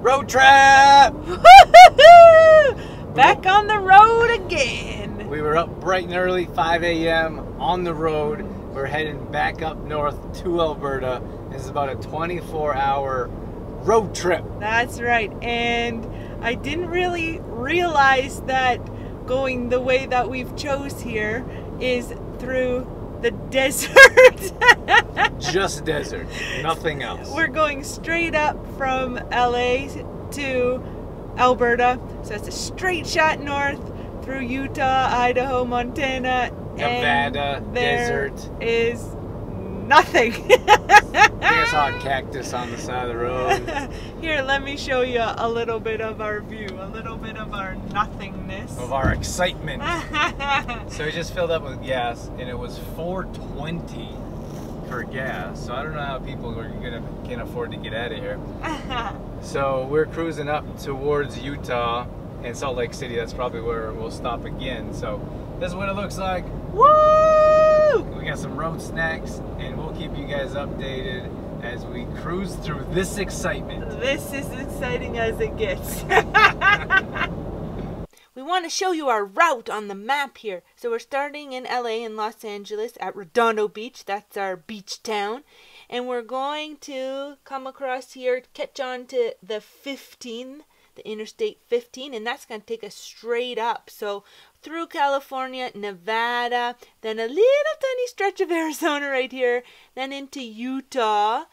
Road trip! Back on the road again. We were up bright and early, 5 a.m. on the road. We're heading back up north to Alberta. This is about a 24-hour road trip. That's right. And I didn't really realize that going the way that we've chose here is through the desert. Just desert, nothing else. We're going straight up from LA to Alberta. So it's a straight shot north through Utah, Idaho, Montana, Nevada, there desert. Is nothing. I saw a cactus on the side of the road. Here, let me show you a little bit of our view, a little bit of our nothingness. Of our excitement. So we just filled up with gas, and it was $4.20 for gas. So I don't know how people can afford to get out of here. So we're cruising up towards Utah and Salt Lake City. That's probably where we'll stop again. So this is what it looks like. Woo! We got some road snacks, and we'll keep you guys updated as we cruise through this excitement. This is exciting as it gets. We want to show you our route on the map here. So we're starting in LA and Los Angeles at Redondo Beach. That's our beach town. And we're going to come across here, catch on to the 15, the Interstate 15, and that's going to take us straight up. So through California, Nevada, then a little tiny stretch of Arizona right here, then into Utah.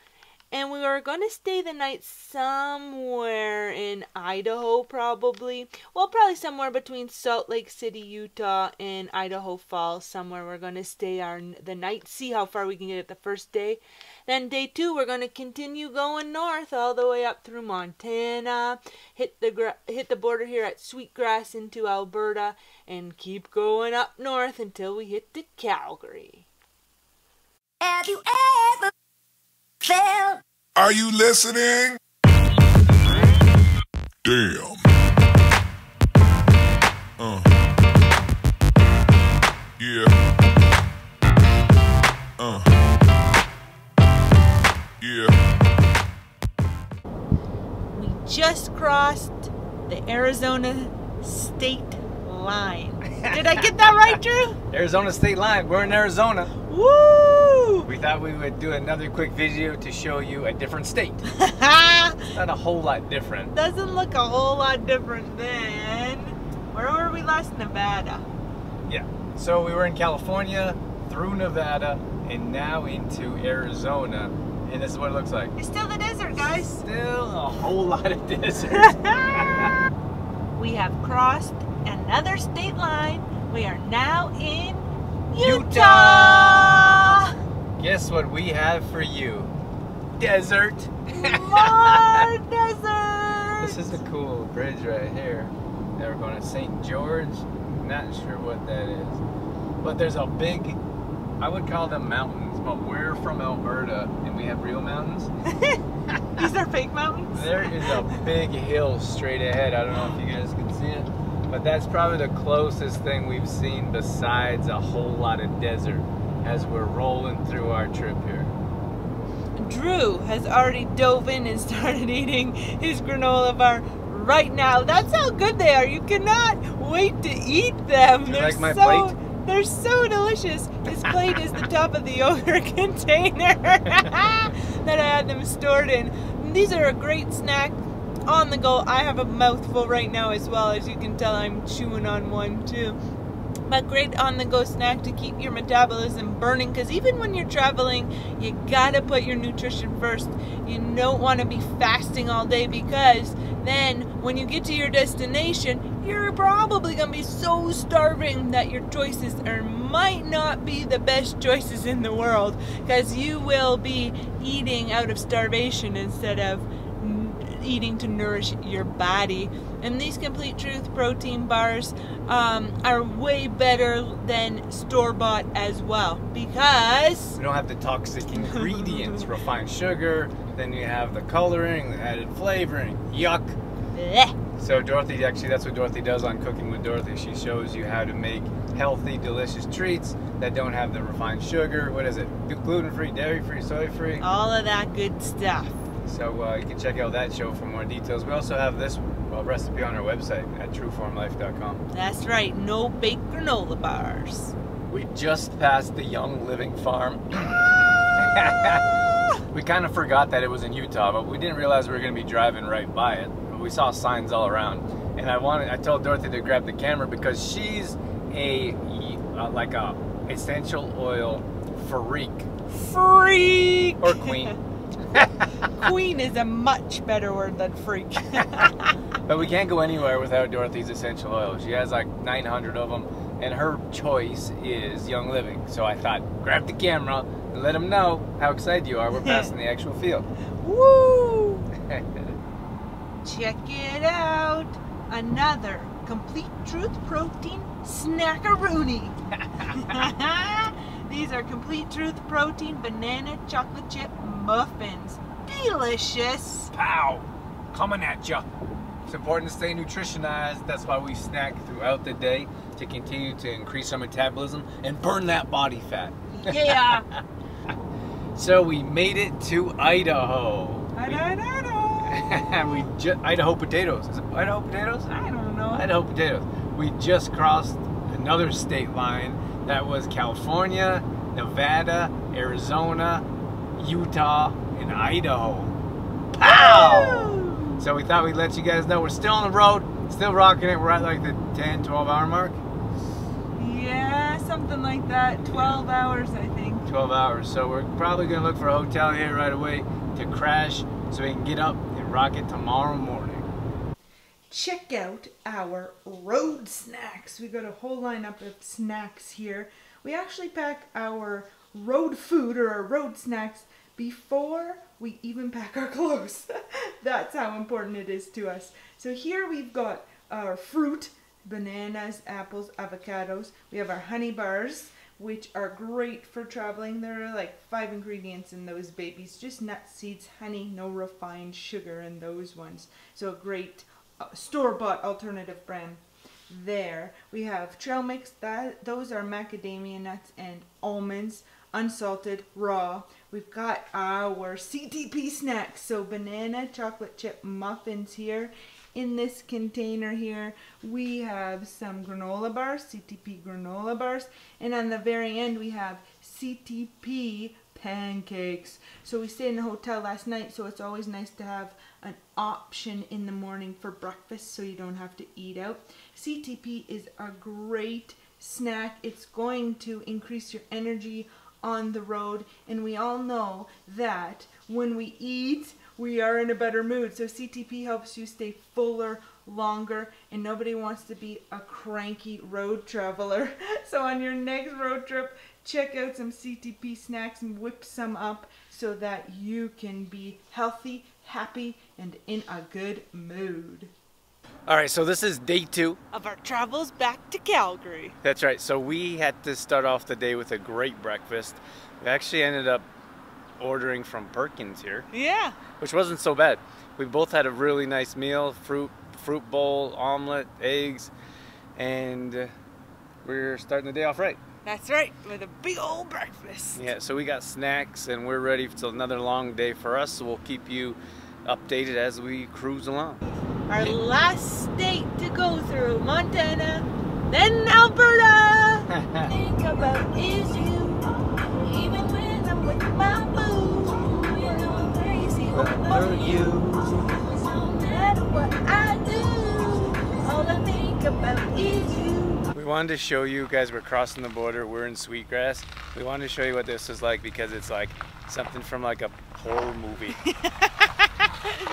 And we are going to stay the night somewhere in Idaho, probably. Well, probably somewhere between Salt Lake City, Utah, and Idaho Falls. Somewhere we're going to stay the night, see how far we can get it the first day. Then day 2, we're going to continue going north all the way up through Montana, hit the border here at Sweetgrass into Alberta, and keep going up north until we hit to Calgary. Have you ever felt? Are you listening? Damn. Yeah. Yeah. We just crossed the Arizona state line. Did I get that right, Drew? Arizona state line. We're in Arizona. Woo! We thought we would do another quick video to show you a different state. Not a whole lot different. Doesn't look a whole lot different than... Where were we last? Nevada. Yeah. So we were in California, through Nevada, and now into Arizona. And this is what it looks like. It's still the desert, guys. Still a whole lot of desert. We have crossed another state line. We are now in Utah! Guess what we have for you? Desert! More desert! This is a cool bridge right here. Now we're going to St. George. Not sure what that is. But there's a big, I would call them mountains, but we're from Alberta and we have real mountains. These are fake mountains? There is a big hill straight ahead. I don't know if you guys can see it. But that's probably the closest thing we've seen besides a whole lot of desert as we're rolling through our trip here. Drew has already dove in and started eating his granola bar right now. That's how good they are. You cannot wait to eat them. Do you like my plate? They're so delicious. His plate is the top of the yogurt container that I had them stored in. And these are a great snack on the go. I have a mouthful right now as well. As you can tell, I'm chewing on one too. But great on the go snack to keep your metabolism burning, because even when you're traveling, you gotta put your nutrition first. You don't want to be fasting all day, because then when you get to your destination, you're probably gonna be so starving that your choices might not be the best choices in the world, because you will be eating out of starvation instead of eating to nourish your body. And these Complete Truth protein bars are way better than store-bought as well, because we don't have the toxic ingredients, refined sugar, then you have the coloring, the added flavoring. Yuck. bleh. So Dorothy, actually that's what Dorothy does on Cooking with Dorothy. She shows you how to make healthy, delicious treats that don't have the refined sugar. What is it? Gluten-free, dairy-free, soy-free? All of that good stuff. So you can check out that show for more details. We also have this recipe on our website at trueformlife.com. That's right, no baked granola bars. We just passed the Young Living Farm. We kind of forgot that it was in Utah, but we didn't realize we were going to be driving right by it. We saw signs all around, and I told Dorothy to grab the camera because she's like a essential oil freak. Freak! Or queen. Queen is a much better word than freak. But we can't go anywhere without Dorothy's essential oil. She has like 900 of them, and her choice is Young Living. So I thought, grab the camera and let them know how excited you are. We're passing the actual field. Woo! Check it out. Another Complete Truth Protein Snackaroony. These are Complete Truth Protein Banana Chocolate Chip Muffins. Delicious. Pow! Coming at ya. It's important to stay nutritionized. That's why we snack throughout the day to continue to increase our metabolism and burn that body fat. Yeah. So we made it to Idaho. Idaho potatoes. Is it Idaho potatoes? I don't know. Idaho potatoes. We just crossed another state line. That was California, Nevada, Arizona, Utah, and Idaho. Pow! Woo! So we thought we'd let you guys know we're still on the road, still rocking it. We're at like the 10, 12 hour mark. Yeah, something like that. 12 hours, I think. 12 hours. So we're probably going to look for a hotel here right away to crash so we can get up and rock it tomorrow morning. Check out our road snacks. We got a whole lineup of snacks here. We actually pack our road food or our road snacks before we even pack our clothes. That's how important it is to us. So here we've got our fruit, bananas, apples, avocados. We have our honey bars, which are great for traveling. There are like 5 ingredients in those babies. Just nuts, seeds, honey, no refined sugar in those ones. So a great store-bought alternative brand there. We have trail mix. Those are macadamia nuts and almonds, unsalted, raw. We've got our CTP snacks, so banana chocolate chip muffins here. In this container here, we have some granola bars, CTP granola bars, and on the very end we have CTP pancakes. So we stayed in a hotel last night, so it's always nice to have an option in the morning for breakfast so you don't have to eat out. CTP is a great snack. It's going to increase your energy on the road, and we all know that when we eat, we are in a better mood. So CTP helps you stay fuller longer, and nobody wants to be a cranky road traveler. So on your next road trip, check out some CTP snacks and whip some up so that you can be healthy, happy, and in a good mood. All right, so this is day 2 of our travels back to Calgary. That's right. So we had to start off the day with a great breakfast. We actually ended up ordering from Perkins here. Yeah. Which wasn't so bad. We both had a really nice meal, fruit bowl, omelet, eggs, and we're starting the day off right. That's right, with a big old breakfast. Yeah, so we got snacks and we're ready for another long day for us, so we'll keep you updated as we cruise along. Our last state to go through, Montana, then Alberta. Think about is you, even when I'm with my boo. You know I'm crazy over you. No matter what I do, all I think about is you. We wanted to show you guys, we're crossing the border, we're in Sweetgrass. We wanted to show you what this is like because it's like something from like a horror movie.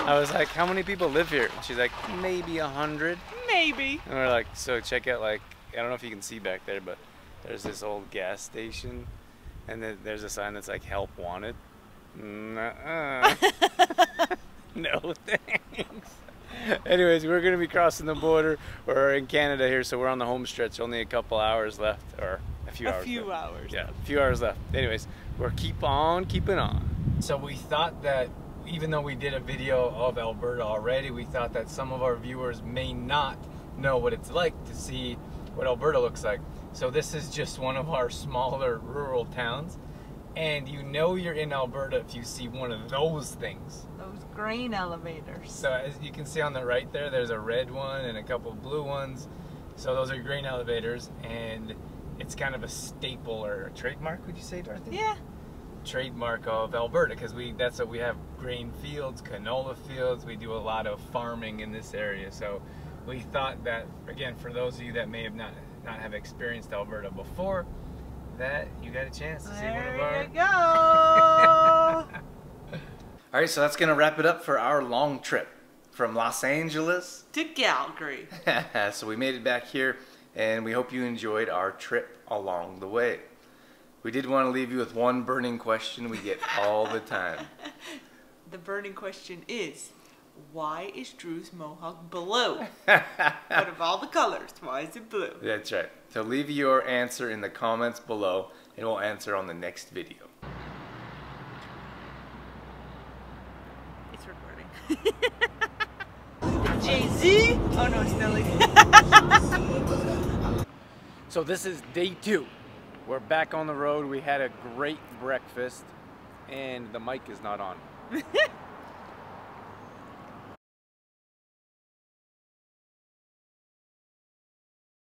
I was like, how many people live here? And she's like, maybe 100. Maybe. And we're like, so check out, like, I don't know if you can see back there, but there's this old gas station, and then there's a sign that's like, help wanted. Nuh-uh. No thanks. Anyways, we're going to be crossing the border. We're in Canada here, so we're on the home stretch. Only a couple hours left, or a few hours left. Yeah, a few hours left. Anyways, we're keep on keeping on. So we thought that even though we did a video of Alberta already, we thought that some of our viewers may not know what it's like to see what Alberta looks like. So this is just one of our smaller rural towns, and you know you're in Alberta if you see one of those things. Those Grain elevators. So as you can see on the right there, there's a red one and a couple of blue ones. So those are grain elevators, and it's kind of a staple or a trademark, would you say, Dorothy? Yeah. Trademark of Alberta, because that's what we have: grain fields, canola fields. We do a lot of farming in this area. So we thought that, again, for those of you that may have not have experienced Alberta before, that you got a chance to see one of our... There you go. All right, so that's going to wrap it up for our long trip from Los Angeles To Calgary. So we made it back here, and we hope you enjoyed our trip along the way. We did want to leave you with one burning question we get all the time. The burning question is, why is Drew's mohawk blue? Out of all the colors, why is it blue? That's right. So leave your answer in the comments below, and we'll answer on the next video. It's recording. Jay-Z? Oh no, it's Nelly. So this is day 2. We're back on the road. We had a great breakfast, and the mic is not on.